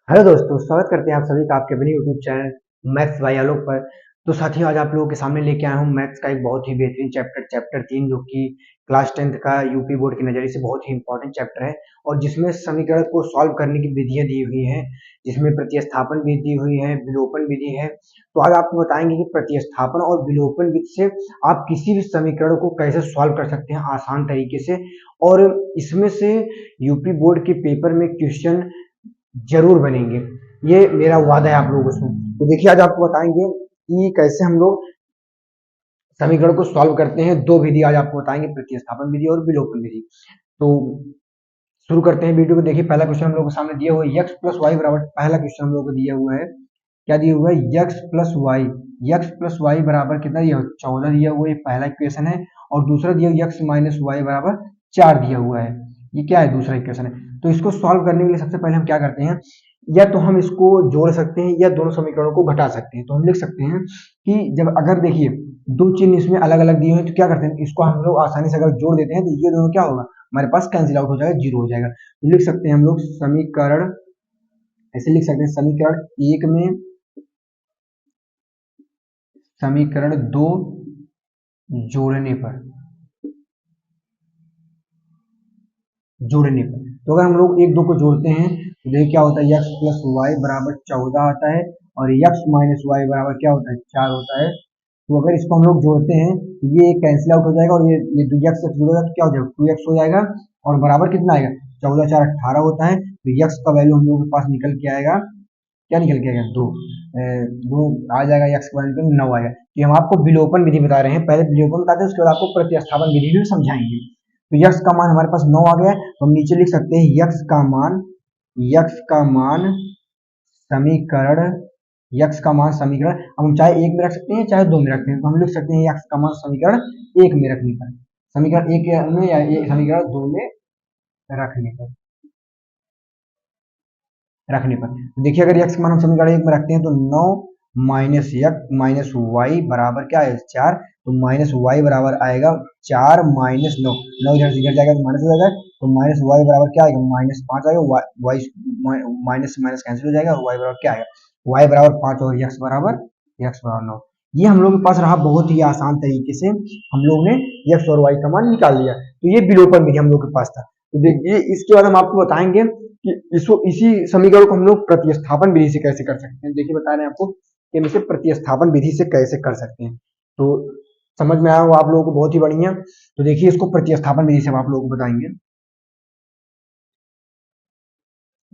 Hello दोस्तों, स्वागत करते हैं आप सभी का आपके अपने यूट्यूब चैनल मैथ्स बाय आलोक पर। तो साथियों, आज आप लोगों के सामने लेके आया हूँ मैथ्स का एक बहुत ही बेहतरीन चैप्टर 3, जो कि क्लास 10th का यूपी बोर्ड के नज़रिए से बहुत ही इंपॉर्टेंट चैप्टर है। और जिसमें समीकरण को सॉल्व करने की विधियाँ दी हुई हैं, जिसमें प्रतिस्थापन विधि दी हुई है, विलोपन विधि है। तो आज आपको बताएंगे कि प्रतिस्थापन और विलोपन विधि से आप किसी भी समीकरण को कैसे सॉल्व कर सकते हैं आसान तरीके से। और इसमें से यूपी बोर्ड के पेपर में क्वेश्चन जरूर बनेंगे, ये मेरा वादा है आप लोगों से। तो देखिए, आज आपको बताएंगे कि कैसे हम लोग समीकरण को सॉल्व करते हैं। दो विधि आज आपको बताएंगे, प्रतिस्थापन विधि और विलोपन विधि। तो शुरू करते हैं वीडियो को। देखिए, पहला क्वेश्चन हम लोग के सामने दिया हुआ है x प्लस वाई बराबर, पहला क्वेश्चन हम लोग को दिया हुआ है। क्या दिया हुआ है? x प्लस वाई बराबर कितना दिया हुआ है? 14 दिया हुआ है, ये पहला इक्वेशन है। और दूसरा दिया हुआ x माइनस वाई बराबर 4 दिया हुआ है, ये क्या है? दूसरा इक्वेशन है। तो इसको सॉल्व करने के लिए सबसे पहले हम क्या करते हैं, या तो हम इसको जोड़ सकते हैं या दोनों समीकरणों को घटा सकते हैं। तो हम लिख सकते हैं कि जब अगर देखिए दो चिन्ह इसमें अलग अलग दिए हुए हैं, तो क्या करते हैं, इसको हम लोग आसानी से अगर जोड़ देते हैं तो ये दोनों क्या होगा, हमारे पास कैंसिल आउट हो जाएगा, जीरो हो जाएगा। तो लिख सकते हैं हम लोग समीकरण, ऐसे लिख सकते हैं समीकरण एक में समीकरण दो जोड़ने पर, तो अगर हम लोग एक दो को जोड़ते हैं तो देखिए क्या होता है, x प्लस वाई बराबर 14 आता है और x माइनस वाई बराबर क्या होता है, 4 होता है। तो अगर इसको हम लोग जोड़ते हैं तो ये कैंसिल आउट हो जाएगा और ये दो x जुड़ेगा तो क्या हो जाएगा, 2x हो जाएगा। और बराबर कितना आएगा, 14 4 18 होता है। तो x का वैल्यू हम लोग के पास निकल के आएगा, क्या निकल के आएगा, दो। दो आ जाएगा, x का वैल्यू 9 आएगा। ये हम आपको विलोपन विधि बता रहे हैं, पहले विलोपन बताते हैं, उसके बाद आपको प्रतिस्थापन विधि भी समझाएंगे। तो यक्स का मान हमारे पास 9 आ गया है, तो हम नीचे लिख सकते हैं यक्स का मान समीकरण, यक्स का मान समीकरण, अब हम चाहे एक में रख सकते हैं चाहे दो में रखते हैं। तो हम लिख सकते हैं यक्स का मान समीकरण एक में रखने पर, समीकरण एक में या समीकरण दो में रखने पर, तो देखिए अगर यक्स का मान हम समीकरण एक में रखते हैं तो 9 माइनस यक्स माइनस वाई बराबर क्या है, 4। तो माइनस वाई बराबर आएगा 4 माइनस 9, 9 इधर से इधर जाएगा तो माइनस हो जाएगा। तो माइनस वाई बराबर क्या आएगा, -5 आएगा। वाई माइनस से माइनस कैंसिल हो जाएगा और वाई बराबर क्या आएगा, वाई बराबर 5 और यक्स बराबर 9। ये हम लोग के पास रहा, बहुत ही आसान तरीके से हम लोग ने यक्स और वाई का मान निकाल लिया। तो ये विलोपन विधि हम लोग के पास था। तो देखिए, इसके बाद हम आपको बताएंगे कि इसको, इसी समीकरण को हम लोग प्रतिस्थापन विधि से कैसे कर सकते हैं। देखिए, बता रहे हैं आपको कि हम इसे प्रतिस्थापन विधि से कैसे कर सकते हैं। तो समझ में आया हो आप लोगों को, बहुत ही बढ़िया। तो देखिए, इसको प्रतिस्थापन विधि से हम आप लोगों को बताएंगे।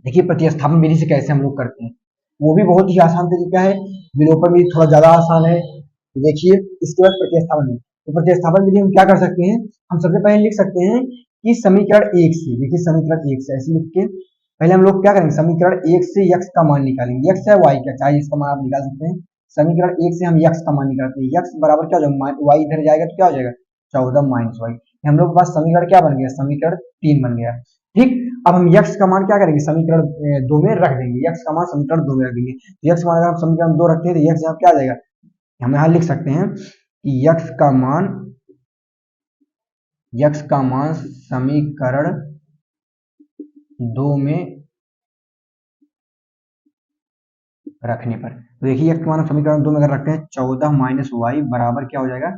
देखिए, प्रतिस्थापन विधि से कैसे हम लोग करते हैं, वो भी बहुत ही आसान तरीका है। विलोपन विधि थोड़ा ज्यादा आसान है। तो देखिए, इसके बाद प्रतिस्थापन विधि। तो प्रतिस्थापन विधि हम क्या कर सकते हैं, हम सबसे पहले लिख सकते हैं कि समीकरण एक से, देखिए समीकरण एक से ऐसे लिख के पहले हम लोग क्या करेंगे, समीकरण एक से यक्स का मान निकालेंगे, यक्स है वाई का चाहे इसका मान आप निकाल सकते हैं। समीकरण एक से हम यक्स का मान निकालते हैं, यक्स बराबर क्या हो जाएगा, वाई इधर जाएगा तो क्या हो जाएगा, 14 माइनस वाई। हम लोग के पास समीकरण क्या बन गया, समीकरण 3 बन गया। ठीक। अब हम यक्स का मान क्या करेंगे, समीकरण दो में रख देंगे, यक्स का मान समीकरण दो में रख देंगे। यक्स का मान अगर हम समीकरण दो रखते हैं तो यक्स यहाँ क्या आ जाएगा, हम यहाँ लिख सकते हैं कि यक्स का मान समीकरण दो में रखने पर। तो देखिए, यक्स का मान समीकरण दो में अगर रखते हैं, 14 माइनस वाई बराबर क्या हो जाएगा,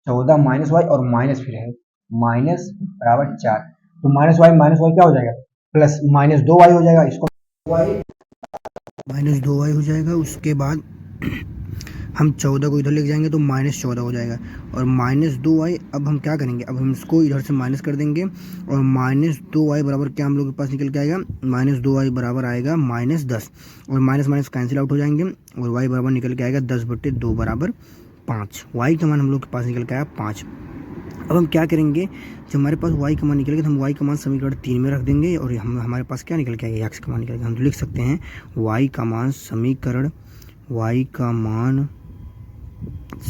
14 माइनस वाई और माइनस फिर है माइनस बराबर 4। तो माइनस वाई क्या हो जाएगा, प्लस माइनस दो वाई हो जाएगा, इसको वाई -2y हो जाएगा। उसके बाद हम 14 को इधर लेके जाएंगे तो -14 हो जाएगा और -2y। अब हम क्या करेंगे, अब हम इसको इधर से माइनस कर देंगे और -2y बराबर क्या हम लोग के पास निकल के आएगा, -2y बराबर आएगा -10 और माइनस माइनस कैंसिल आउट हो जाएंगे और y बराबर निकल के आएगा 10/2 बराबर 5। y का मान हम लोग के पास निकल के आया 5। अब हम क्या करेंगे, जब हमारे पास y का मान निकलेगा तो हम y का मान समीकरण 3 में रख देंगे और हम हमारे पास क्या निकल के आएगा, x का मान निकल के, हम तो लिख सकते हैं y का मान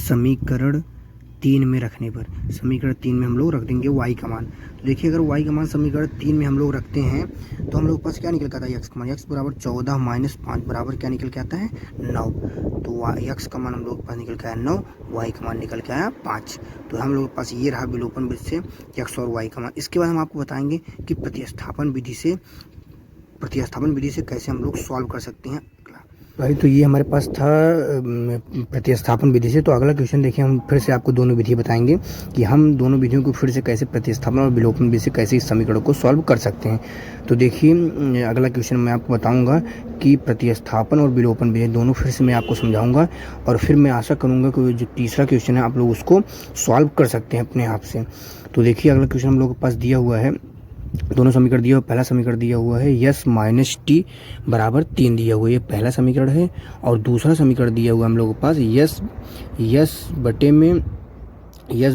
समीकरण 3 में रखने पर, समीकरण 3 में हम लोग रख देंगे y का मान। तो देखिए, अगर y का मान समीकरण 3 में हम लोग रखते हैं तो हम लोग के पास क्या निकल के आता है, x का मान, x बराबर 14 माइनस 5 बराबर क्या निकल के आता है, 9। तो x का मान हम लोग के पास निकल के आया 9, y का मान निकल के आया 5। तो हम लोग के पास ये रहा विलोपन विधि से x और y का मान। इसके बाद हम आपको बताएंगे कि प्रतिस्थापन विधि से प्रतिस्थापन विधि से कैसे हम लोग सॉल्व कर सकते हैं। भाई तो ये हमारे पास था प्रतिस्थापन विधि से। तो अगला क्वेश्चन देखिए, हम फिर से आपको दोनों विधि बताएंगे कि हम दोनों विधियों को फिर से कैसे प्रतिस्थापन और विलोपन विधि से कैसे इस समीकरण को सॉल्व कर सकते हैं। तो देखिए अगला क्वेश्चन मैं आपको बताऊंगा कि प्रतिस्थापन और विलोपन विधि दोनों फिर से मैं आपको समझाऊंगा, और फिर मैं आशा करूंगा कि जो तीसरा क्वेश्चन है आप लोग उसको सॉल्व कर सकते हैं अपने आप से। तो देखिए अगला क्वेश्चन हम लोग के पास दिया हुआ है, दोनों समीकरण दिया हुआ। पहला समीकरण दिया हुआ है यस माइनस टी बराबर 3 दिया हुआ है, ये पहला समीकरण है। और दूसरा समीकरण दिया हुआ हम लोगों के पास यस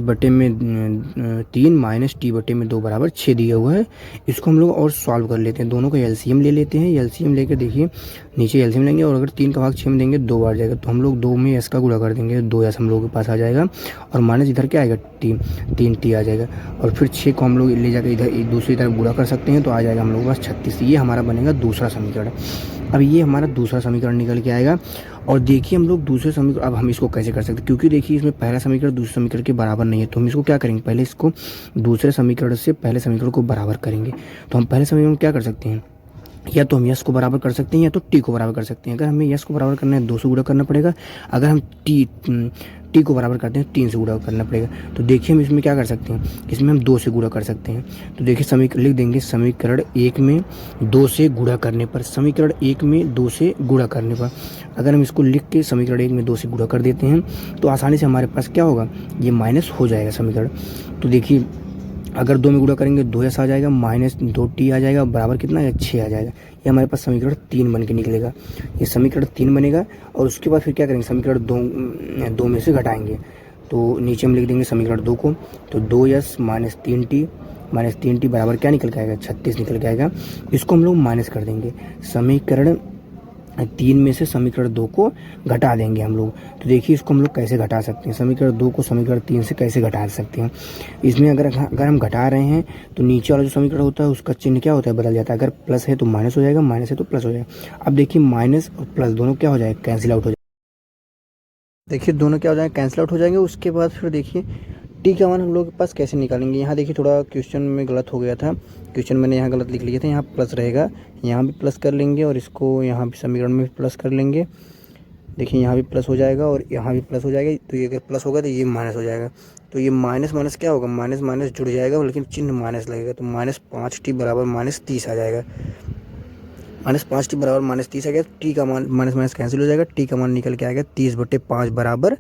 बटे में 3 माइनस टी बटे में 2 बराबर 6 दिया हुआ है। इसको हम लोग और सॉल्व कर लेते हैं, दोनों का एलसीएम ले लेते हैं। एलसीएम लेकर देखिए नीचे एलसीएम लेंगे, और अगर 3 का भाग 6 में देंगे 2 बार जाएगा, तो हम लोग 2 में एस का गुणा कर देंगे, 2 एस हम लोग के पास आ जाएगा, और माइनस इधर क्या आएगा 3 टी आ जाएगा। और फिर 6 को हम लोग ले जाकर इधर दूसरी तरफ गुणा कर सकते हैं, तो आ जाएगा हम लोग के पास 36। ये हमारा बनेगा दूसरा समीकरण। अब ये हमारा दूसरा समीकरण निकल के आएगा। और देखिए हम लोग दूसरे समीकरण, अब हम इसको कैसे कर सकते हैं, क्योंकि देखिए इसमें पहला समीकरण दूसरे समीकरण के बराबर नहीं है, तो हम इसको क्या करेंगे, पहले इसको दूसरे समीकरण से पहले समीकरण को बराबर करेंगे। तो हम पहले समीकरण में क्या कर सकते हैं, या तो हम यस को बराबर कर सकते हैं या तो टी को बराबर कर सकते हैं। अगर हमें यस को बराबर करना है 2 से गुणा करना पड़ेगा, अगर हम टी को बराबर करते हैं 3 से गुणा करना पड़ेगा। तो देखिए हम इसमें क्या कर सकते हैं, इसमें हम 2 से गुणा कर सकते हैं। तो देखिए समीकरण लिख देंगे, समीकरण 1 में 2 से गुणा करने पर, समीकरण 1 में 2 से गुणा करने पर अगर हम इसको लिख के समीकरण 1 में 2 से गुणा कर देते हैं, तो आसानी से हमारे पास क्या होगा, ये माइनस हो जाएगा समीकरण। तो देखिए अगर 2 में गुणा करेंगे 2s आ जाएगा, माइनस 2t आ जाएगा, बराबर कितना है 6 आ जाएगा। ये हमारे पास समीकरण 3 बन के निकलेगा, ये समीकरण 3 बनेगा। और उसके बाद फिर क्या करेंगे, समीकरण 2 में से घटाएंगे, तो नीचे हम लिख देंगे समीकरण 2 को, तो 2s माइनस 3t बराबर क्या निकल के आएगा, 36 निकल के आएगा। इसको हम लोग माइनस कर देंगे, समीकरण 3 में से समीकरण 2 को घटा देंगे हम लोग। तो देखिए इसको हम लोग कैसे घटा सकते हैं, समीकरण 2 को समीकरण 3 से कैसे घटा सकते हैं। इसमें अगर हम घटा रहे हैं तो नीचे वाला जो समीकरण होता है उसका चिन्ह क्या होता है, बदल जाता है। अगर प्लस है तो माइनस हो जाएगा, माइनस है तो प्लस हो जाएगा। अब देखिए माइनस और प्लस दोनों क्या हो जाएगा, कैंसिल आउट हो जाएगा। देखिए दोनों क्या हो जाएंगे, कैंसिल आउट हो जाएंगे। उसके बाद फिर देखिए टी का मान हम लोग के पास कैसे निकालेंगे। यहाँ देखिए थोड़ा क्वेश्चन में गलत हो गया था, क्वेश्चन मैंने यहाँ गलत लिख लिया था, यहाँ प्लस रहेगा, यहाँ भी प्लस कर लेंगे, और इसको यहाँ भी समीकरण में भी प्लस कर लेंगे। देखिए यहाँ भी प्लस हो जाएगा और यहाँ भी प्लस हो जाएगा, तो ये अगर प्लस होगा तो ये माइनस हो जाएगा। तो ये माइनस माइनस क्या होगा, माइनस माइनस जुड़ जाएगा, लेकिन चिन्ह माइनस लगेगा, तो -5t बराबर -30 आ जाएगा। -5t बराबर -30 आ गया, टी का मान माइनस माइनस कैंसिल हो जाएगा, टी का मान निकल के आएगा 30/5 बराबर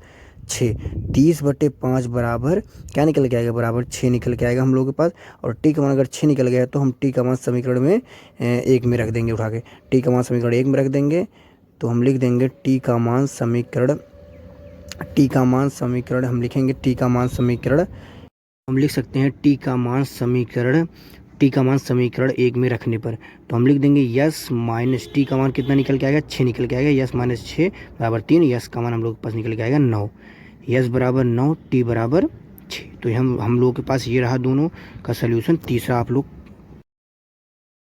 6। 30/5 बराबर क्या निकल के आएगा, बराबर 6 निकल के आएगा हम लोगों के पास। और टी का मान अगर 6 निकल गया तो हम टी का मान समीकरण में 1 में रख देंगे, उठा के टी का मान समीकरण 1 में रख देंगे। तो हम लिख देंगे टी का मान समीकरण हम लिखेंगे टी का मान समीकरण, हम लिख सकते हैं टी का मान समीकरण 1 में रखने पर। तो हम लिख देंगे यस माइनस टी का मान कितना निकल के आएगा, 6 निकल के आएगा। यस माइनस 6 बराबर 3, यस का मान हम लोग के पास निकल के आएगा 9। यस बराबर 9, टी बराबर 6। तो हम लोगों के पास ये रहा दोनों का सल्यूशन। तीसरा आप लोग